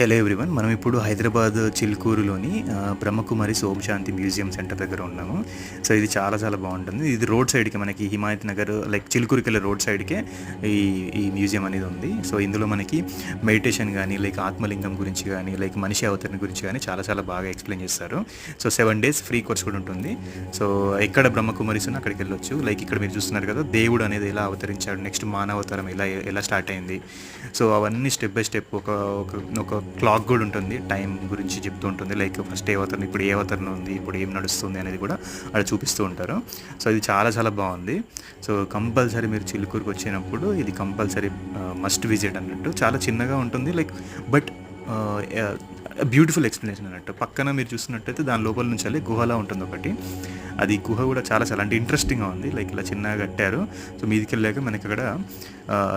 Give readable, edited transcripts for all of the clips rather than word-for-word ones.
Hello everyone, మనం ఇప్పుడు హైదరాబాద్ చిలుకూరులోని బ్రహ్మకుమారి ఓం శాంతి museum centre దగ్గర ఉన్నాము. సో ఇది చాలా చాలా బాగుంటుంది. ఇది రోడ్ సైడ్కి మనకి హిమాయత్ నగర్ లైక్ చిలుకూరుకి వెళ్ళే రోడ్ సైడ్కే ఈ ఈ మ్యూజియం అనేది ఉంది. సో ఇందులో మనకి మెడిటేషన్ కానీ లైక్ ఆత్మలింగం గురించి కానీ లైక్ మనిషి అవతరణ గురించి కానీ చాలా చాలా బాగా ఎక్స్ప్లెయిన్ చేస్తారు. సో 7 days ఫ్రీ కోర్స్ కూడా ఉంటుంది. సో ఎక్కడ బ్రహ్మకుమారిస్ ఉన్నా అక్కడికి వెళ్ళొచ్చు. లైక్ ఇక్కడ మీరు చూస్తున్నారు కదా, దేవుడు అనేది ఎలా అవతరించాడు, నెక్స్ట్ మానవతరం ఎలా ఎలా స్టార్ట్ అయింది. సో అవన్నీ స్టెప్ బై స్టెప్ ఒక క్లాక్ కూడా ఉంటుంది, టైం గురించి చెప్తూ ఉంటుంది. లైక్ ఫస్ట్ ఏ అవతరణ, ఇప్పుడు ఏ అవతరణ ఉంది, ఇప్పుడు ఏం నడుస్తుంది అనేది కూడా అక్కడ చూపిస్తూ ఉంటారు. సో ఇది చాలా చాలా బాగుంది. సో కంపల్సరీ మీరు చిలుకూరుకి వచ్చినప్పుడు ఇది కంపల్సరీ మస్ట్ విజిట్ అన్నట్టు. చాలా చిన్నగా ఉంటుంది లైక్, బట్ బ్యూటిఫుల్ ఎక్స్ప్లెనేషన్ అన్నట్టు. పక్కన మీరు చూస్తున్నట్టయితే దాని లోపల నుంచి వెళ్ళి గుహలా ఉంటుంది ఒకటి. అది గుహ కూడా చాలా చాలా అంటే ఇంట్రెస్టింగ్గా ఉంది. లైక్ ఇలా చిన్నగా కట్టారు. సో మీదికి వెళ్ళాక మనకి అక్కడ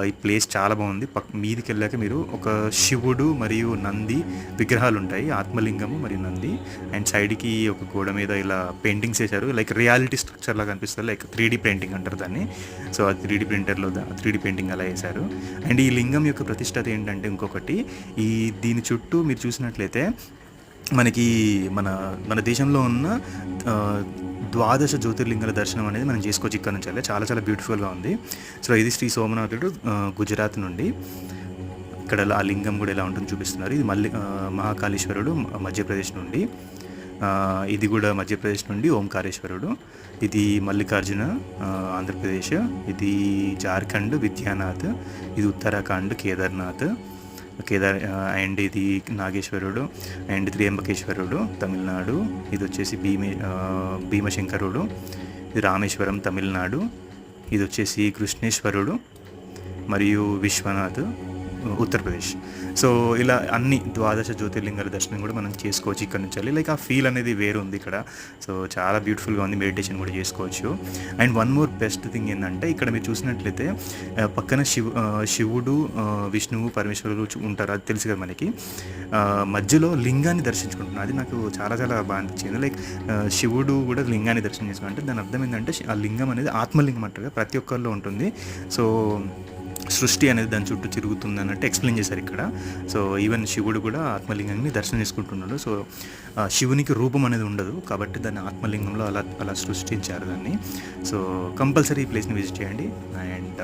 ఈ ప్లేస్ చాలా బాగుంది. మీదికి వెళ్ళాక మీరు ఒక శివుడు మరియు నంది విగ్రహాలు ఉంటాయి, ఆత్మలింగము మరియు నంది. అండ్ సైడ్కి ఒక గోడ మీద ఇలా పెయింటింగ్స్ వేశారు, లైక్ రియాలిటీ స్ట్రక్చర్ లాగా అనిపిస్తుంది. లైక్ 3D పెయింటింగ్ అంటారు దాన్ని. సో ఆ 3D ప్రింటర్లో 3D పెయింటింగ్ అలా వేశారు. అండ్ ఈ లింగం యొక్క ప్రతిష్టత ఏంటంటే ఇంకొకటి, దీని చుట్టూ మీరు చూసినట్లయితే మనకి మన దేశంలో ఉన్న 12 జ్యోతిర్లింగాల దర్శనం అనేది మనం చేసుకోవచ్చు ఇక్కడ నుంచి. చాలా చాలా బ్యూటిఫుల్గా ఉంది. సో ఇది శ్రీ సోమనాథుడు గుజరాత్ నుండి. ఇక్కడ ఆ లింగం కూడా ఎలా ఉంటుందో చూపిస్తున్నారు. ఇది మహాకాళేశ్వరుడు మధ్యప్రదేశ్ నుండి. ఇది కూడా మధ్యప్రదేశ్ నుండి ఓంకారేశ్వరుడు. ఇది మల్లికార్జున ఆంధ్రప్రదేశ్. ఇది జార్ఖండ్ విద్యానాథ్. ఇది ఉత్తరాఖండ్ కేదార్నాథ్ అండ్ ఇది నాగేశ్వరుడు. అండ్ త్రియంబకేశ్వరుడు తమిళనాడు. ఇది వచ్చేసి భీమశంకరుడు. ఇది రామేశ్వరం తమిళనాడు. ఇది వచ్చేసి కృష్ణేశ్వరుడు మరియు విశ్వనాథ్ ఉత్తరప్రదేశ్. సో ఇలా అన్ని 12 జ్యోతిర్లింగాల దర్శనం కూడా మనం చేసుకోవచ్చు ఇక్కడ నుంచి వెళ్ళి. లైక్ ఆ ఫీల్ అనేది వేరు ఉంది ఇక్కడ. సో చాలా బ్యూటిఫుల్గా ఉంది. మెడిటేషన్ కూడా చేసుకోవచ్చు. And one more best thing ఏంటంటే, ఇక్కడ మీరు చూసినట్లయితే పక్కన శివుడు విష్ణువు పరమేశ్వరుడు ఉంటారు, అది తెలుసు కదా మనకి. మధ్యలో లింగాన్ని దర్శించుకుంటున్నారు. అది నాకు చాలా చాలా బాగా అనిపించింది. లైక్ శివుడు కూడా లింగాన్ని దర్శనం చేసుకుంటే దాని అర్థం ఏంటంటే, ఆ లింగం అనేది ఆత్మలింగం అంటారు కదా, ప్రతి ఒక్కరిలో ఉంటుంది. సో సృష్టి అనేది దాని చుట్టూ తిరుగుతుంది అన్నట్టు ఎక్స్ప్లెయిన్ చేశారు ఇక్కడ. సో ఈవెన్ శివుడు కూడా ఆత్మలింగాన్ని దర్శనం చేసుకుంటున్నాడు. సో శివునికి రూపం అనేది ఉండదు కాబట్టి దాన్ని ఆత్మలింగంలో అలా సృష్టించారు దాన్ని. సో కంపల్సరీ ఈ ప్లేస్ని విజిట్ చేయండి. And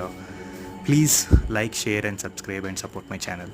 please like, share and subscribe and support my channel.